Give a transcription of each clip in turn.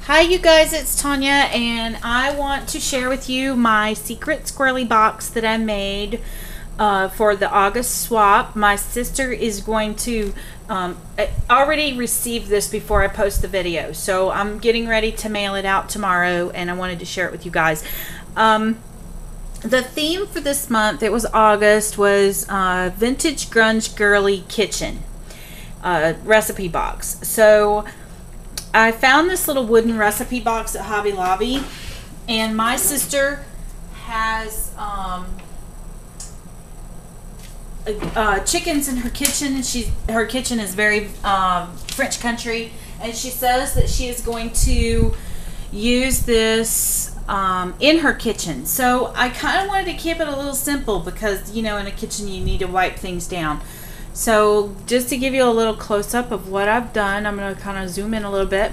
Hi you guys, it's Tonya and I want to share with you my secret squirrely box that I made for the August swap. My sister is going to I already received this before I post the video, so I'm getting ready to mail it out tomorrow and I wanted to share it with you guys. The theme for this month, it was August, was Vintage Grunge Girly Kitchen recipe box. So I found this little wooden recipe box at Hobby Lobby, and my sister has chickens in her kitchen, and her kitchen is very French country, and she says that she is going to use this in her kitchen. So I kind of wanted to keep it a little simple because, you know, in a kitchen you need to wipe things down. So just to give you a little close-up of what I've done, I'm going to kind of zoom in a little bit,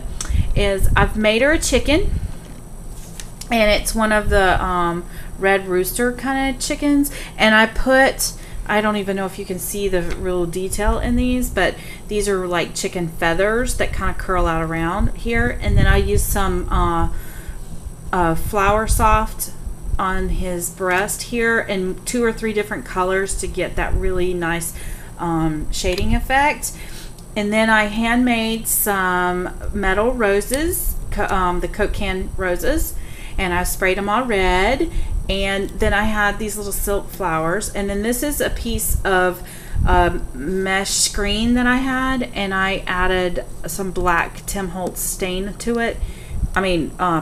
is I've made her a chicken, and it's one of the red rooster kind of chickens, and I don't even know if you can see the real detail in these, but these are like chicken feathers that kind of curl out around here, and then I used some Flour Soft on his breast here in 2 or 3 different colors to get that really nice shading effect. And then I handmade some metal roses, the Coke can roses, and I sprayed them all red. And then I had these little silk flowers, and then this is a piece of mesh screen that I had, and I added some black Tim Holtz stain to it,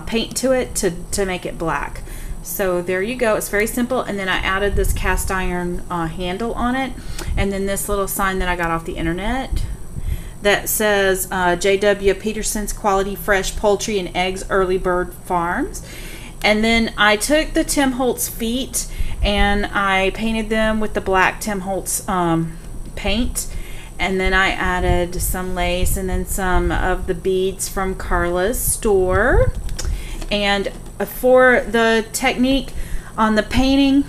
paint to it to make it black. So there you go, it's very simple. And then I added this cast iron handle on it, and then this little sign that I got off the internet that says J.W. Peterson's Quality Fresh Poultry and Eggs Early Bird Farms. And then I took the Tim Holtz feet and I painted them with the black Tim Holtz paint, and then I added some lace and then some of the beads from Carla's store. And for the technique on the painting,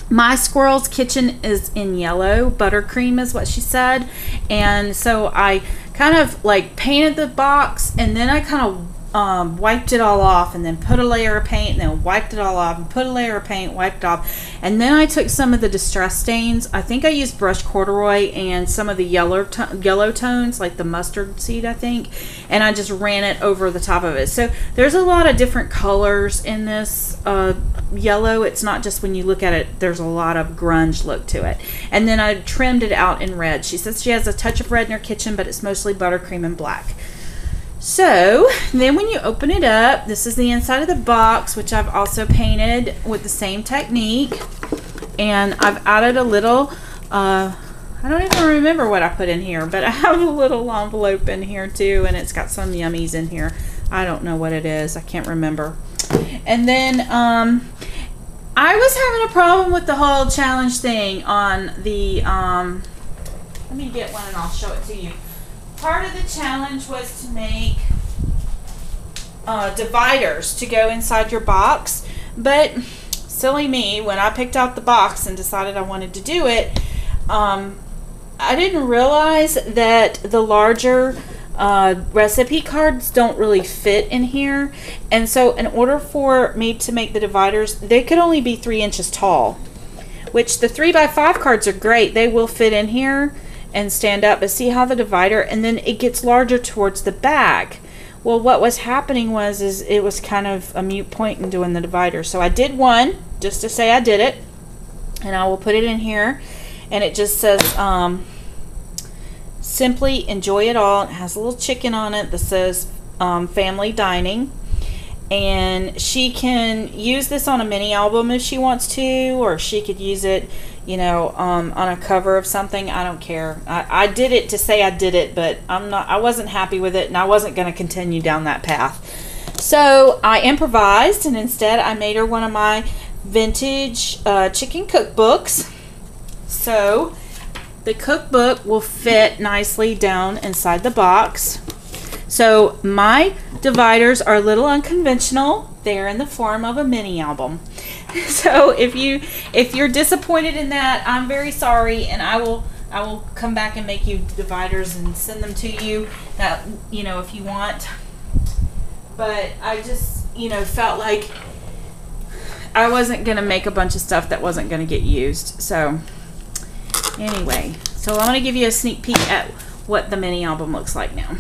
my squirrel's kitchen is in yellow. Buttercream is what she said. And so I kind of like painted the box, and then I kind of wiped it all off, and then put a layer of paint, and then wiped it all off, and put a layer of paint, wiped it off. And then I took some of the distress stains. I think I used brushed corduroy and some of the yellow tones, like the mustard seed, I think, and I just ran it over the top of it. So there's a lot of different colors in this yellow. It's not just, when you look at it, there's a lot of grunge look to it. And then I trimmed it out in red. She says she has a touch of red in her kitchen, but it's mostly buttercream and black. So then when you open it up, this is the inside of the box, which I've also painted with the same technique. And I've added a little, I don't even remember what I put in here, but I have a little envelope in here too, and it's got some yummies in here. I don't know what it is. I can't remember. And then I was having a problem with the whole challenge thing on the, let me get one and I'll show it to you. Part of the challenge was to make dividers to go inside your box, but silly me, when I picked out the box and decided I wanted to do it, I didn't realize that the larger recipe cards don't really fit in here. And so in order for me to make the dividers, they could only be 3 inches tall, which the 3x5 cards are great. They will fit in here and stand up, but see how the divider, and then it gets larger towards the back. Well, what was happening was it was kind of a moot point in doing the divider. So I did one just to say I did it, and I will put it in here, and it just says simply enjoy it all. It has a little chicken on it that says family dining, and she can use this on a mini album if she wants to, or she could use it, you know, on a cover of something. I don't care. I did it to say I did it, but I wasn't happy with it, and I wasn't going to continue down that path. So I improvised, and instead I made her one of my vintage chicken cookbooks. So the cookbook will fit nicely down inside the box. So my dividers are a little unconventional. They're in the form of a mini album. So if you're disappointed in that, I'm very sorry, and I will come back and make you dividers and send them to you. That, you know, if you want. but I just, you know, felt like I wasn't going to make a bunch of stuff that wasn't going to get used. So anyway, so I'm going to give you a sneak peek at what the mini album looks like now.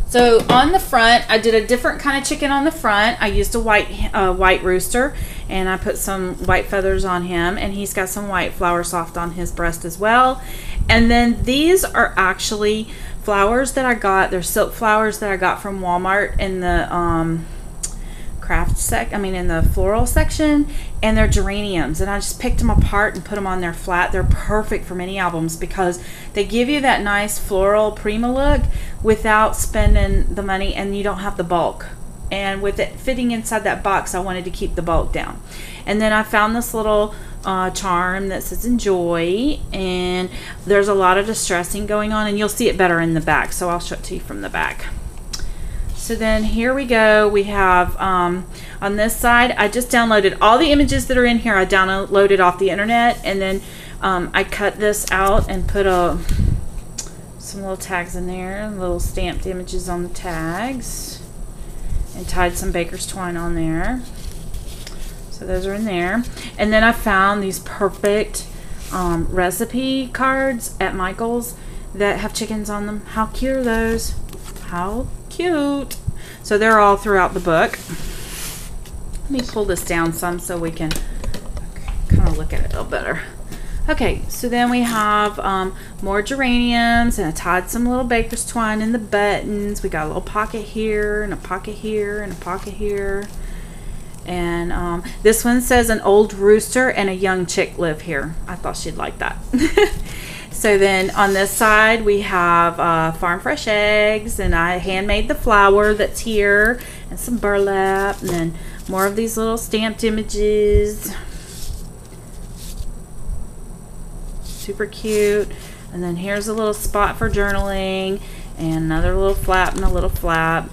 So on the front, I did a different kind of chicken on the front. I used a white rooster, and I put some white feathers on him, and he's got some white flower soft on his breast as well. And then these are actually flowers that I got. They're silk flowers that I got from Walmart in the in the floral section, and they're geraniums, and I just picked them apart and put them on there flat. They're perfect for mini albums because they give you that nice floral prima look without spending the money, and you don't have the bulk. And with it fitting inside that box, I wanted to keep the bulk down. And then I found this little charm that says enjoy, and there's a lot of distressing going on, and you'll see it better in the back, so I'll show it to you from the back. So then here we go. We have on this side, I just downloaded all the images that are in here. I downloaded off the internet, and then I cut this out and put some little tags in there, little stamped images on the tags, and tied some baker's twine on there. So those are in there. And then I found these perfect recipe cards at Michael's that have chickens on them. How cute are those? How cute. So they're all throughout the book. Let me pull this down some so we can kind of look at it a little better. Okay, so then we have more geraniums, and I tied some little baker's twine in the buttons. We got a little pocket here, and a pocket here, and a pocket here. And this one says an old rooster and a young chick live here. I thought she'd like that. So then on this side we have farm fresh eggs, and I handmade the flower that's here, and some burlap, and then more of these little stamped images. Super cute. And then here's a little spot for journaling, and another little flap and a little flap.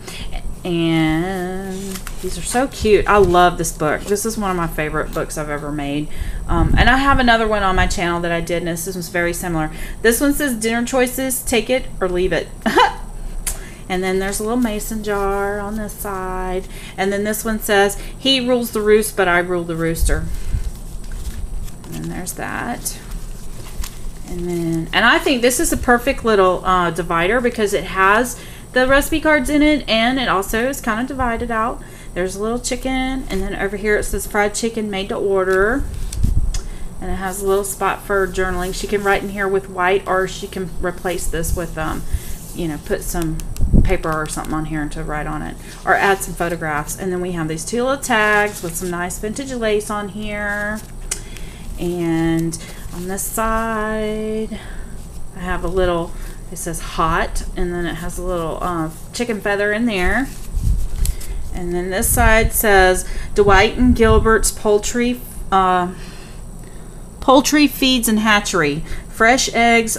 And these are so cute. I love this book. This is one of my favorite books I've ever made. And I have another one on my channel that I did, and this one's very similar. This one says dinner choices, take it or leave it. And then there's a little mason jar on this side. And then this one says, he rules the roost, but I rule the rooster. And then there's that. And I think this is a perfect little divider because it has the recipe cards in it, and it also is kind of divided out. There's a little chicken, and then over here it says fried chicken made to order, and it has a little spot for journaling. She can write in here with white, or she can replace this with you know, put some paper or something on here to write on it, or add some photographs. And then we have these two little tags with some nice vintage lace on here. And on this side I have a little, it says hot, and then it has a little chicken feather in there. And then this side says Dwight and Gilbert's poultry feeds and hatchery, fresh eggs,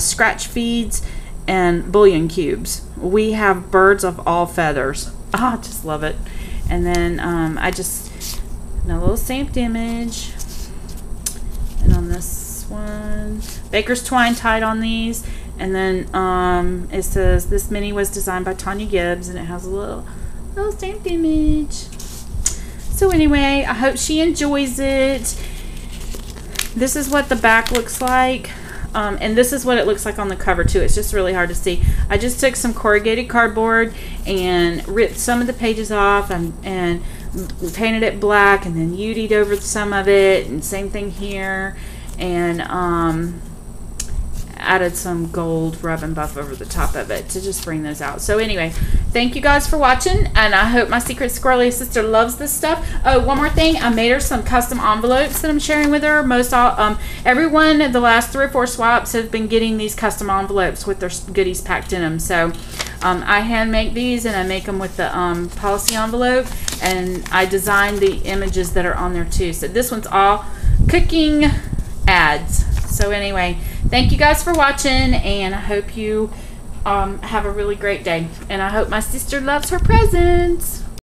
scratch feeds, and bouillon cubes. We have birds of all feathers. I just love it. And then I just, a little stamped image. And on this one, baker's twine tied on these. And then it says this mini was designed by Tonya Gibbs, and it has a little stamped image. So anyway, I hope she enjoys it. This is what the back looks like. And this is what it looks like on the cover too. It's just really hard to see. I just took some corrugated cardboard and ripped some of the pages off and painted it black, and then UD'd over some of it, and same thing here, and added some gold rub and buff over the top of it to just bring those out. So anyway, thank you guys for watching, and I hope my secret squirrely sister loves this stuff. Oh, one more thing, I made her some custom envelopes that I'm sharing with her. Everyone, the last 3 or 4 swaps have been getting these custom envelopes with their goodies packed in them. So I hand make these, and I make them with the policy envelope, and I designed the images that are on there too. So this one's all cooking ads. So anyway, thank you guys for watching, and I hope you have a really great day, and I hope my sister loves her presents.